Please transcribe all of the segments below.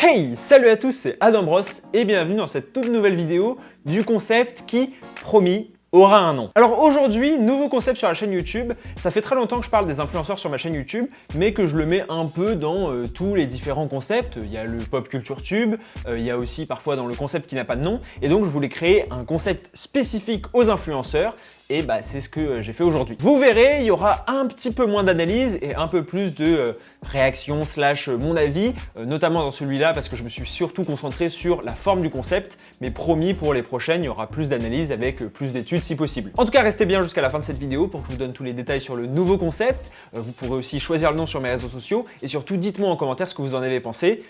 Hey, salut à tous, c'est Adam Bros et bienvenue dans cette toute nouvelle vidéo du concept qui, promis, aura un nom. Alors aujourd'hui, nouveau concept sur la chaîne YouTube. Ça fait très longtemps que je parle des influenceurs sur ma chaîne YouTube, mais que je le mets un peu dans tous les différents concepts. Il y a le pop culture tube, il y a aussi parfois dans le concept qui n'a pas de nom. Et donc je voulais créer un concept spécifique aux influenceurs. Et bah c'est ce que j'ai fait aujourd'hui. Vous verrez, il y aura un petit peu moins d'analyse et un peu plus de réaction / mon avis, notamment dans celui-là parce que je me suis surtout concentré sur la forme du concept, mais promis pour les prochaines, il y aura plus d'analyse avec plus d'études si possible. En tout cas, restez bien jusqu'à la fin de cette vidéo pour que je vous donne tous les détails sur le nouveau concept. Vous pourrez aussi choisir le nom sur mes réseaux sociaux et surtout dites-moi en commentaire ce que vous en avez pensé.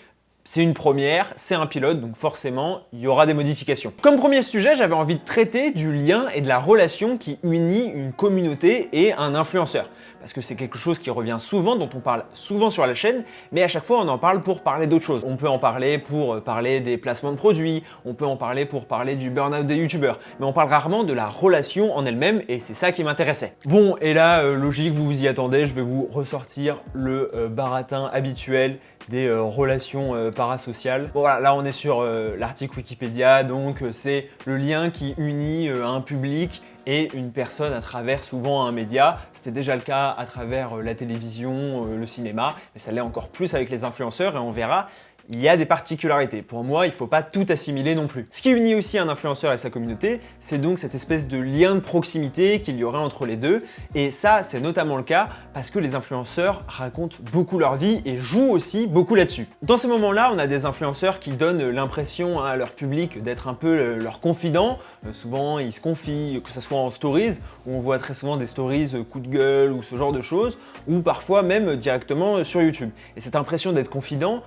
C'est une première, c'est un pilote, donc forcément, il y aura des modifications. Comme premier sujet, j'avais envie de traiter du lien et de la relation qui unit une communauté et un influenceur. Parce que c'est quelque chose qui revient souvent, dont on parle souvent sur la chaîne, mais à chaque fois, on en parle pour parler d'autres choses. On peut en parler pour parler des placements de produits, on peut en parler pour parler du burn-out des youtubeurs, mais on parle rarement de la relation en elle-même, et c'est ça qui m'intéressait. Bon, et là, logique, vous vous y attendez, je vais vous ressortir le baratin habituel des relations parasociales. Bon voilà, là on est sur l'article Wikipédia, donc c'est le lien qui unit un public et une personne à travers souvent un média. C'était déjà le cas à travers la télévision, le cinéma, mais ça l'est encore plus avec les influenceurs et on verra. Il y a des particularités. Pour moi, il ne faut pas tout assimiler non plus. Ce qui unit aussi un influenceur et sa communauté, c'est donc cette espèce de lien de proximité qu'il y aurait entre les deux. Et ça, c'est notamment le cas parce que les influenceurs racontent beaucoup leur vie et jouent aussi beaucoup là-dessus. Dans ces moments-là, on a des influenceurs qui donnent l'impression à leur public d'être un peu leur confident. Souvent, ils se confient, que ce soit en stories, où on voit très souvent des stories coup de gueule ou ce genre de choses, ou parfois même directement sur YouTube. Et cette impression d'être confident,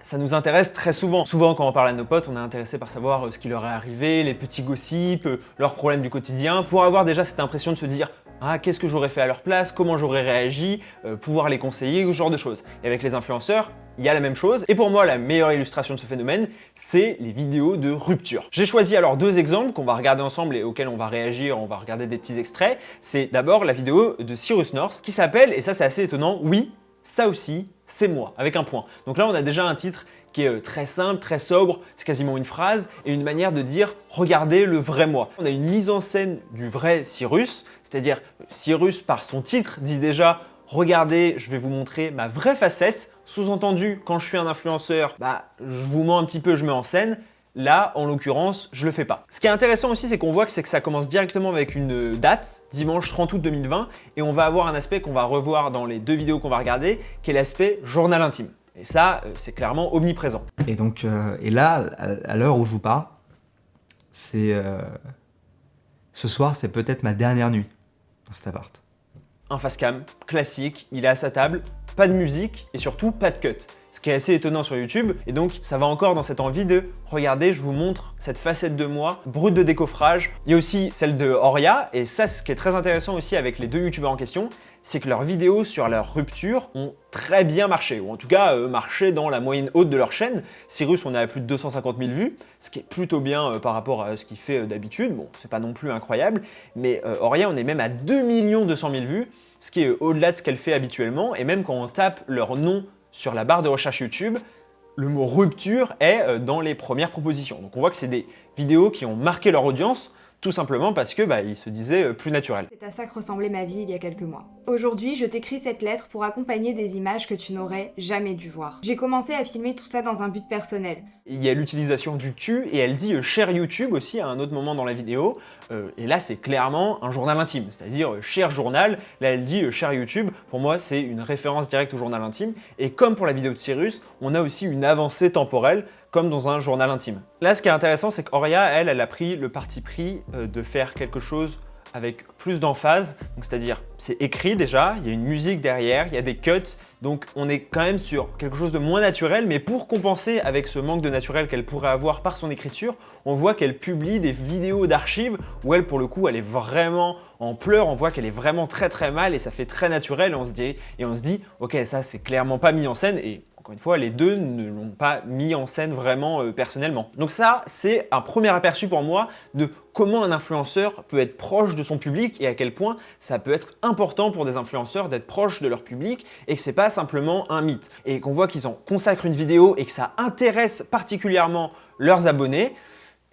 ça nous intéresse très souvent. Souvent, quand on parle à nos potes, on est intéressé par savoir ce qui leur est arrivé, les petits gossips, leurs problèmes du quotidien, pour avoir déjà cette impression de se dire « Ah, qu'est-ce que j'aurais fait à leur place? Comment j'aurais réagi ?» Pouvoir les conseiller, ce genre de choses. Et avec les influenceurs, il y a la même chose. Et pour moi, la meilleure illustration de ce phénomène, c'est les vidéos de rupture. J'ai choisi alors deux exemples qu'on va regarder ensemble et auxquels on va réagir, on va regarder des petits extraits. C'est d'abord la vidéo de Cyrus North qui s'appelle, et ça c'est assez étonnant, « Oui, ça aussi, c'est moi », avec un point. Donc là, on a déjà un titre qui est très simple, très sobre, c'est quasiment une phrase et une manière de dire « regardez le vrai moi ». On a une mise en scène du vrai Cyrus, c'est-à-dire Cyrus par son titre dit déjà « regardez, je vais vous montrer ma vraie facette ». Sous-entendu, quand je suis un influenceur, je vous mens un petit peu, je mets en scène. Là, en l'occurrence, je le fais pas. Ce qui est intéressant aussi, c'est qu'on voit que ça commence directement avec une date, dimanche 30 août 2020, et on va avoir un aspect qu'on va revoir dans les deux vidéos qu'on va regarder, qui est l'aspect journal intime. Et ça, c'est clairement omniprésent. Et donc, et là, à l'heure où je vous parle, c'est ce soir, c'est peut-être ma dernière nuit dans cet appart. Un facecam classique, il est à sa table, pas de musique et surtout pas de cut. Ce qui est assez étonnant sur YouTube, et donc ça va encore dans cette envie de « regardez, je vous montre cette facette de moi, brute de décoffrage ». Il y a aussi celle de Horia, et ça, ce qui est très intéressant aussi avec les deux youtubeurs en question, c'est que leurs vidéos sur leur rupture ont très bien marché, ou en tout cas marché dans la moyenne haute de leur chaîne. Cyrus, on est à plus de 250 000 vues, ce qui est plutôt bien par rapport à ce qu'il fait d'habitude. Bon, c'est pas non plus incroyable, mais Horia, on est même à 2 200 000 vues, ce qui est au-delà de ce qu'elle fait habituellement, et même quand on tape leur nom sur la barre de recherche YouTube, le mot rupture est dans les premières propositions. Donc on voit que c'est des vidéos qui ont marqué leur audience, tout simplement parce que ils se disaient plus naturels. C'est à ça que ressemblait ma vie il y a quelques mois. Aujourd'hui, je t'écris cette lettre pour accompagner des images que tu n'aurais jamais dû voir. J'ai commencé à filmer tout ça dans un but personnel. Il y a l'utilisation du tu et elle dit cher YouTube aussi à un autre moment dans la vidéo. Et là, c'est clairement un journal intime, c'est-à-dire cher journal. Là, elle dit cher YouTube. Pour moi, c'est une référence directe au journal intime. Et comme pour la vidéo de Cyrus, on a aussi une avancée temporelle comme dans un journal intime. Là, ce qui est intéressant, c'est qu'Horia, elle a pris le parti pris de faire quelque chose avec plus d'emphase, c'est-à-dire c'est écrit déjà, il y a une musique derrière, il y a des cuts, donc on est quand même sur quelque chose de moins naturel, mais pour compenser avec ce manque de naturel qu'elle pourrait avoir par son écriture, on voit qu'elle publie des vidéos d'archives où elle, pour le coup, elle est vraiment en pleurs, on voit qu'elle est vraiment très mal et ça fait très naturel et on se dit ok, ça c'est clairement pas mis en scène et Encore une fois, les deux ne l'ont pas mis en scène vraiment personnellement. Donc ça, c'est un premier aperçu pour moi de comment un influenceur peut être proche de son public et à quel point ça peut être important pour des influenceurs d'être proche de leur public et que c'est pas simplement un mythe. Et qu'on voit qu'ils en consacrent une vidéo et que ça intéresse particulièrement leurs abonnés,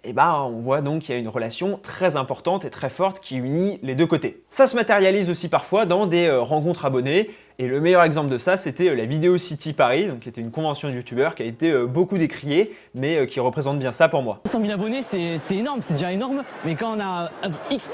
et on voit donc qu'il y a une relation très importante et très forte qui unit les deux côtés. Ça se matérialise aussi parfois dans des rencontres abonnés. Et le meilleur exemple de ça, c'était la Vidéo City Paris, donc qui était une convention de youtubeurs qui a été beaucoup décriée, mais qui représente bien ça pour moi. 100 000 abonnés, c'est énorme, c'est déjà énorme, mais quand on a X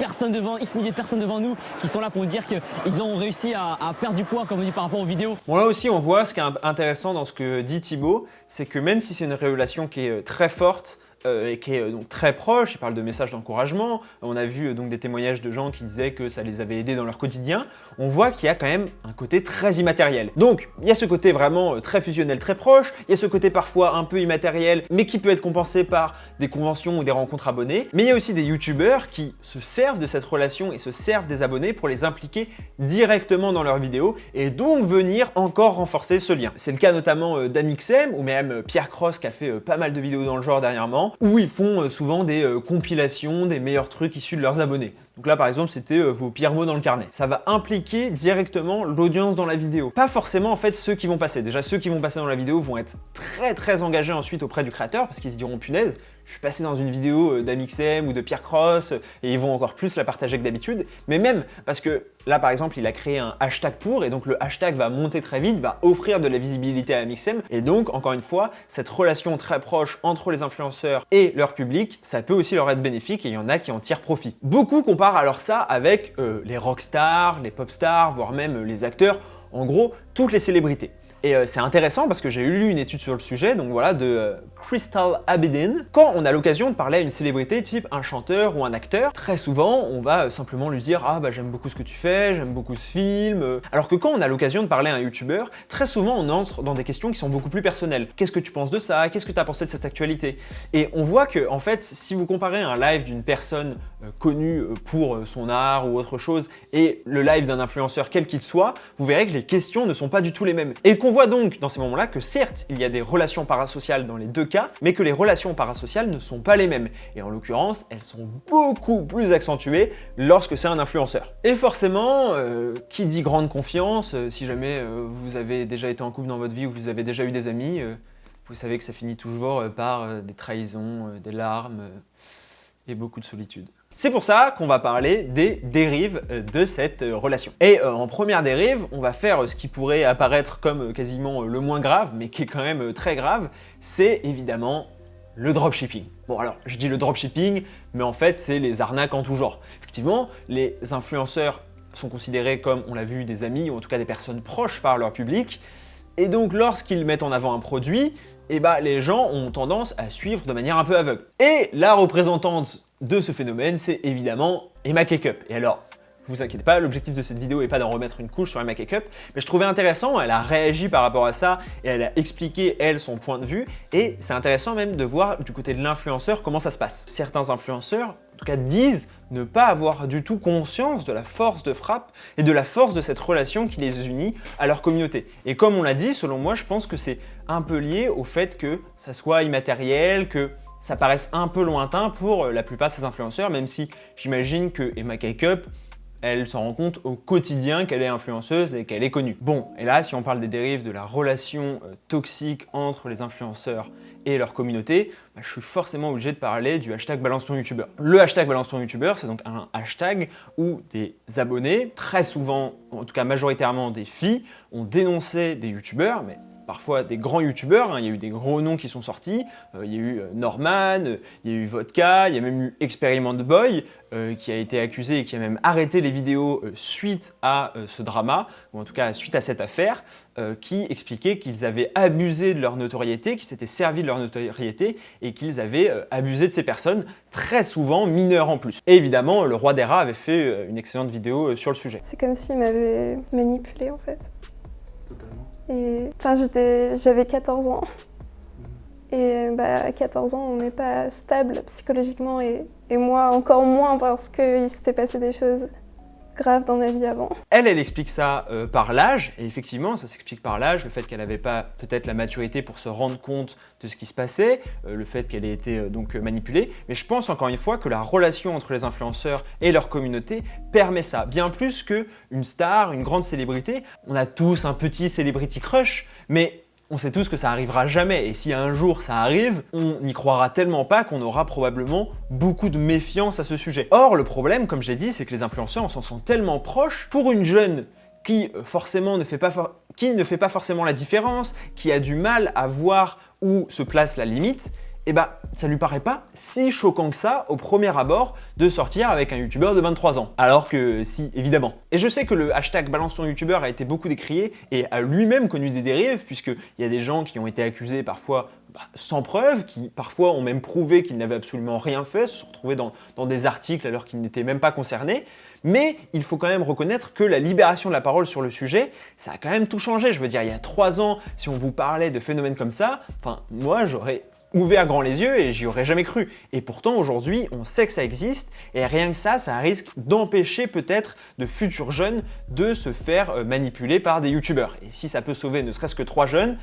milliers de personnes devant nous qui sont là pour nous dire qu'ils ont réussi à perdre du poids, comme on dit par rapport aux vidéos. Bon, là aussi, on voit ce qui est intéressant dans ce que dit Thibaut, c'est que même si c'est une relation qui est très forte, et qui est donc très proche, il parle de messages d'encouragement, on a vu donc des témoignages de gens qui disaient que ça les avait aidés dans leur quotidien, on voit qu'il y a quand même un côté très immatériel. Donc il y a ce côté vraiment très fusionnel, très proche, il y a ce côté parfois un peu immatériel, mais qui peut être compensé par des conventions ou des rencontres abonnés, mais il y a aussi des youtubeurs qui se servent de cette relation et se servent des abonnés pour les impliquer directement dans leurs vidéos et donc venir encore renforcer ce lien. C'est le cas notamment d'Amixem ou même Pierre Cross qui a fait pas mal de vidéos dans le genre dernièrement, où ils font souvent des compilations des meilleurs trucs issus de leurs abonnés. Donc là par exemple c'était vos pires mots dans le carnet. Ça va impliquer directement l'audience dans la vidéo. Pas forcément en fait ceux qui vont passer. Déjà ceux qui vont passer dans la vidéo vont être très engagés ensuite auprès du créateur parce qu'ils se diront punaise, je suis passé dans une vidéo d'Amixem ou de Pierre Cross et ils vont encore plus la partager que d'habitude. Mais même parce que là par exemple il a créé un hashtag pour et donc le hashtag va monter très vite, va offrir de la visibilité à Amixem et donc encore une fois cette relation très proche entre les influenceurs et leur public, ça peut aussi leur être bénéfique et il y en a qui en tirent profit. Beaucoup comparent alors ça avec les rockstars, les popstars, voire même les acteurs, en gros toutes les célébrités. Et c'est intéressant parce que j'ai lu une étude sur le sujet, donc voilà, de Crystal Abedin. Quand on a l'occasion de parler à une célébrité type un chanteur ou un acteur, très souvent on va simplement lui dire « Ah bah j'aime beaucoup ce que tu fais, j'aime beaucoup ce film ». Alors que quand on a l'occasion de parler à un youtubeur, très souvent on entre dans des questions qui sont beaucoup plus personnelles. Qu'est-ce que tu penses de ça? Qu'est-ce que tu as pensé de cette actualité? Et on voit que en fait, si vous comparez un live d'une personne connue pour son art ou autre chose et le live d'un influenceur quel qu'il soit, vous verrez que les questions ne sont pas du tout les mêmes. Et qu'on voit donc dans ces moments-là que certes, il y a des relations parasociales dans les deux cas, mais que les relations parasociales ne sont pas les mêmes. Et en l'occurrence, elles sont beaucoup plus accentuées lorsque c'est un influenceur. Et forcément, qui dit grande confiance, si jamais vous avez déjà été en couple dans votre vie ou vous avez déjà eu des amis, vous savez que ça finit toujours par des trahisons, des larmes et beaucoup de solitude. C'est pour ça qu'on va parler des dérives de cette relation. Et en première dérive, on va faire ce qui pourrait apparaître comme quasiment le moins grave, mais qui est quand même très grave, c'est évidemment le dropshipping. Bon alors, je dis le dropshipping, mais en fait c'est les arnaques en tout genre. Effectivement, les influenceurs sont considérés comme, on l'a vu, des amis, ou en tout cas des personnes proches par leur public, et donc lorsqu'ils mettent en avant un produit, les gens ont tendance à suivre de manière un peu aveugle. Et la représentante de ce phénomène, c'est évidemment Emma Cakeup. Et alors, vous inquiétez pas, l'objectif de cette vidéo n'est pas d'en remettre une couche sur Emma Cakeup, mais je trouvais intéressant, elle a réagi par rapport à ça et elle a expliqué, elle, son point de vue, et c'est intéressant même de voir du côté de l'influenceur comment ça se passe. Certains influenceurs, en tout cas, disent ne pas avoir du tout conscience de la force de frappe et de la force de cette relation qui les unit à leur communauté. Et comme on l'a dit, selon moi, je pense que c'est un peu lié au fait que ça soit immatériel, que ça paraisse un peu lointain pour la plupart de ces influenceurs, même si j'imagine que Emma Cakeup, elle s'en rend compte au quotidien qu'elle est influenceuse et qu'elle est connue. Bon, et là, si on parle des dérives de la relation toxique entre les influenceurs et leur communauté, je suis forcément obligé de parler du hashtag balance ton youtubeur. Le hashtag balance ton youtubeur, c'est donc un hashtag où des abonnés, très souvent, en tout cas majoritairement des filles, ont dénoncé des youtubeurs, mais parfois des grands youtubeurs, il y a eu des gros noms qui sont sortis, il y a eu Norman, il y a eu Vodka, il y a même eu Experiment Boy qui a été accusé et qui a même arrêté les vidéos suite à ce drama, ou en tout cas suite à cette affaire, qui expliquait qu'ils avaient abusé de leur notoriété, qu'ils s'étaient servis de leur notoriété et qu'ils avaient abusé de ces personnes, très souvent mineures en plus. Et évidemment, le roi des rats avait fait une excellente vidéo sur le sujet. C'est comme s'il m'avait manipulée en fait. Totalement. Et enfin, j'avais 14 ans. Et à 14 ans, on n'est pas stable psychologiquement et moi encore moins parce qu'il s'était passé des choses grave dans ma vie avant. Elle explique ça par l'âge, et effectivement, ça s'explique par l'âge, le fait qu'elle n'avait pas peut-être la maturité pour se rendre compte de ce qui se passait, le fait qu'elle ait été donc manipulée, mais je pense encore une fois que la relation entre les influenceurs et leur communauté permet ça, bien plus qu'une star, une grande célébrité. On a tous un petit celebrity crush, mais on sait tous que ça arrivera jamais, et si un jour ça arrive, on n'y croira tellement pas qu'on aura probablement beaucoup de méfiance à ce sujet. Or, le problème, comme j'ai dit, c'est que les influenceurs, on s'en sent tellement proches. Pour une jeune qui forcément ne fait pas forcément la différence, qui a du mal à voir où se place la limite, eh ben, ça lui paraît pas si choquant que ça, au premier abord, de sortir avec un youtubeur de 23 ans. Alors que si, évidemment. Et je sais que le hashtag balance ton youtubeur a été beaucoup décrié et a lui-même connu des dérives, puisqu'il y a des gens qui ont été accusés parfois sans preuve, qui parfois ont même prouvé qu'ils n'avaient absolument rien fait, se sont retrouvés dans des articles alors qu'ils n'étaient même pas concernés. Mais il faut quand même reconnaître que la libération de la parole sur le sujet, ça a quand même tout changé. Je veux dire, il y a 3 ans, si on vous parlait de phénomènes comme ça, moi j'aurais ouvert grand les yeux et j'y aurais jamais cru. Et pourtant aujourd'hui, on sait que ça existe et rien que ça risque d'empêcher peut-être de futurs jeunes de se faire manipuler par des youtubeurs. Et si ça peut sauver ne serait-ce que 3 jeunes,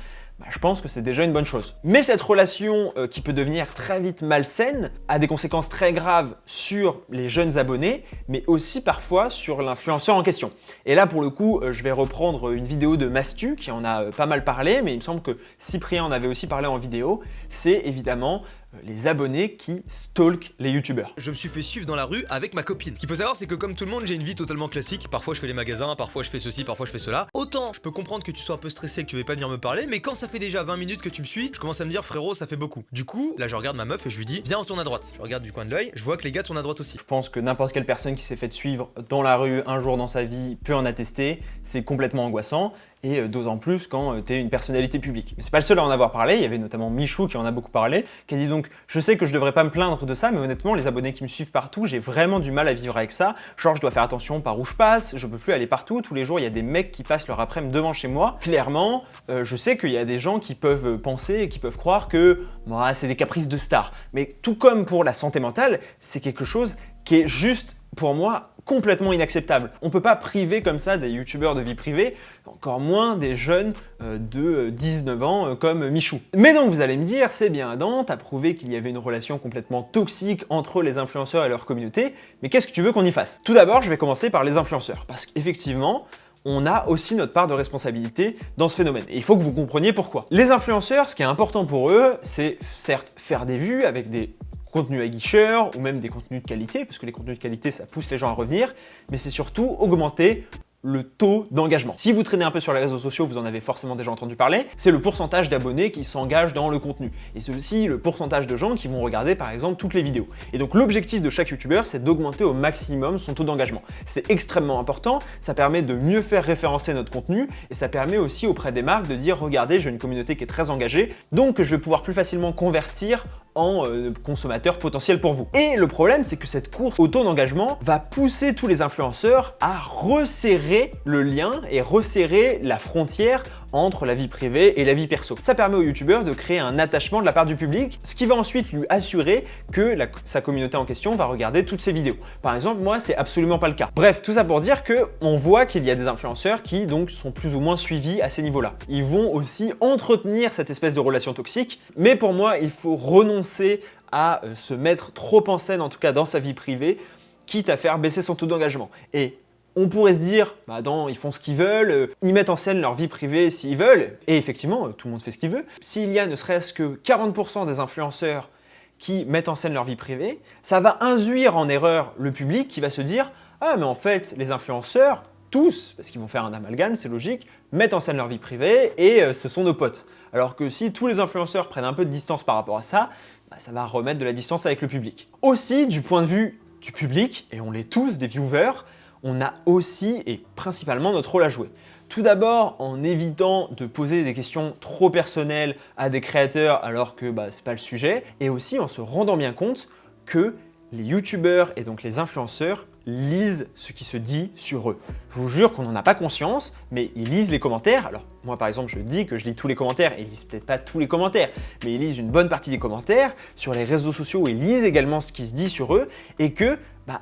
je pense que c'est déjà une bonne chose. Mais cette relation qui peut devenir très vite malsaine a des conséquences très graves sur les jeunes abonnés, mais aussi parfois sur l'influenceur en question. Et là, pour le coup, je vais reprendre une vidéo de Mastu qui en a pas mal parlé, mais il me semble que Cyprien en avait aussi parlé en vidéo. C'est évidemment les abonnés qui stalkent les youtubeurs. Je me suis fait suivre dans la rue avec ma copine. Ce qu'il faut savoir, c'est que comme tout le monde, j'ai une vie totalement classique. Parfois je fais les magasins, parfois je fais ceci, parfois je fais cela. Autant je peux comprendre que tu sois un peu stressé, que tu veux pas venir me parler, mais quand ça fait déjà 20 minutes que tu me suis, je commence à me dire frérot, ça fait beaucoup. Du coup, là je regarde ma meuf et je lui dis viens, on tourne à droite. Je regarde du coin de l'œil, je vois que les gars tournent à droite aussi. Je pense que n'importe quelle personne qui s'est fait suivre dans la rue un jour dans sa vie peut en attester. C'est complètement angoissant. Et d'autant plus quand tu es une personnalité publique. Mais c'est pas le seul à en avoir parlé, il y avait notamment Michou qui en a beaucoup parlé, qui a dit donc « Je sais que je devrais pas me plaindre de ça, mais honnêtement, les abonnés qui me suivent partout, j'ai vraiment du mal à vivre avec ça. Genre, je dois faire attention par où je passe, je peux plus aller partout, tous les jours, il y a des mecs qui passent leur après-midi devant chez moi. Clairement, je sais qu'il y a des gens qui peuvent penser et qui peuvent croire que c'est des caprices de stars. Mais tout comme pour la santé mentale, c'est quelque chose qui est juste, pour moi, complètement inacceptable. On peut pas priver comme ça des youtubeurs de vie privée, encore moins des jeunes de 19 ans comme Michou. Mais donc vous allez me dire, c'est bien Adam, t'as prouvé qu'il y avait une relation complètement toxique entre les influenceurs et leur communauté, mais qu'est-ce que tu veux qu'on y fasse? Tout d'abord, je vais commencer par les influenceurs, parce qu'effectivement, on a aussi notre part de responsabilité dans ce phénomène. Et il faut que vous compreniez pourquoi. Les influenceurs, ce qui est important pour eux, c'est certes faire des vues avec des contenus aguicheurs ou même des contenus de qualité, parce que les contenus de qualité, ça pousse les gens à revenir, mais c'est surtout augmenter le taux d'engagement. Si vous traînez un peu sur les réseaux sociaux, vous en avez forcément déjà entendu parler, c'est le pourcentage d'abonnés qui s'engagent dans le contenu. Et c'est aussi le pourcentage de gens qui vont regarder par exemple toutes les vidéos. Et donc l'objectif de chaque youtubeur, c'est d'augmenter au maximum son taux d'engagement. C'est extrêmement important, ça permet de mieux faire référencer notre contenu et ça permet aussi auprès des marques de dire regardez, j'ai une communauté qui est très engagée, donc je vais pouvoir plus facilement convertir en consommateur potentiel pour vous. Et le problème, c'est que cette course au taux d'engagement va pousser tous les influenceurs à resserrer le lien et resserrer la frontière entre la vie privée et la vie perso. Ça permet au youtubeur de créer un attachement de la part du public, ce qui va ensuite lui assurer que sa communauté en question va regarder toutes ses vidéos. Par exemple, moi, c'est absolument pas le cas. Bref, tout ça pour dire que on voit qu'il y a des influenceurs qui donc sont plus ou moins suivis à ces niveaux-là. Ils vont aussi entretenir cette espèce de relation toxique, mais pour moi, il faut renoncer à se mettre trop en scène, en tout cas dans sa vie privée, quitte à faire baisser son taux d'engagement. Et on pourrait se dire, attends, ils font ce qu'ils veulent, ils mettent en scène leur vie privée s'ils veulent, et effectivement, tout le monde fait ce qu'il veut. S'il y a ne serait-ce que 40% des influenceurs qui mettent en scène leur vie privée, ça va induire en erreur le public qui va se dire « Ah, mais en fait, les influenceurs, tous, parce qu'ils vont faire un amalgame, c'est logique, mettent en scène leur vie privée et ce sont nos potes. » Alors que si tous les influenceurs prennent un peu de distance par rapport à ça, ça va remettre de la distance avec le public. Aussi, du point de vue du public, et on l'est tous, des viewers, on a aussi et principalement notre rôle à jouer. Tout d'abord en évitant de poser des questions trop personnelles à des créateurs alors que c'est pas le sujet, et aussi en se rendant bien compte que les youtubeurs et donc les influenceurs lisent ce qui se dit sur eux. Je vous jure qu'on n'en a pas conscience, mais ils lisent les commentaires. Alors moi par exemple, je dis que je lis tous les commentaires, et ils lisent peut-être pas tous les commentaires, mais ils lisent une bonne partie des commentaires. Sur les réseaux sociaux, ils lisent également ce qui se dit sur eux, et que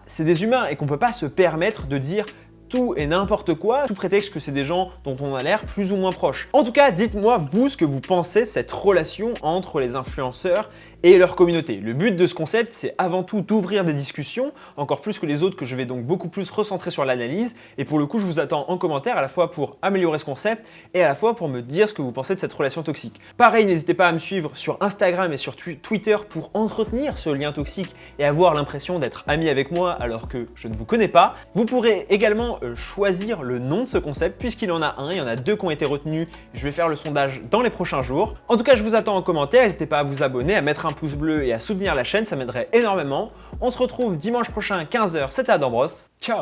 c'est des humains, et qu'on ne peut pas se permettre de dire tout et n'importe quoi, sous prétexte que c'est des gens dont on a l'air plus ou moins proche. En tout cas, dites-moi vous ce que vous pensez de cette relation entre les influenceurs et leur communauté. Le but de ce concept, c'est avant tout d'ouvrir des discussions, encore plus que les autres que je vais donc beaucoup plus recentrer sur l'analyse, et pour le coup, je vous attends en commentaire à la fois pour améliorer ce concept et à la fois pour me dire ce que vous pensez de cette relation toxique. Pareil, n'hésitez pas à me suivre sur Instagram et sur Twitter pour entretenir ce lien toxique et avoir l'impression d'être ami avec moi alors que je ne vous connais pas. Vous pourrez également choisir le nom de ce concept puisqu'il en a un, il y en a 2 qui ont été retenus. Je vais faire le sondage dans les prochains jours. En tout cas, je vous attends en commentaire, n'hésitez pas à vous abonner, à mettre un pouce bleu et à soutenir la chaîne, ça m'aiderait énormément. On se retrouve dimanche prochain à 15h, c'était Adam Bros. Ciao!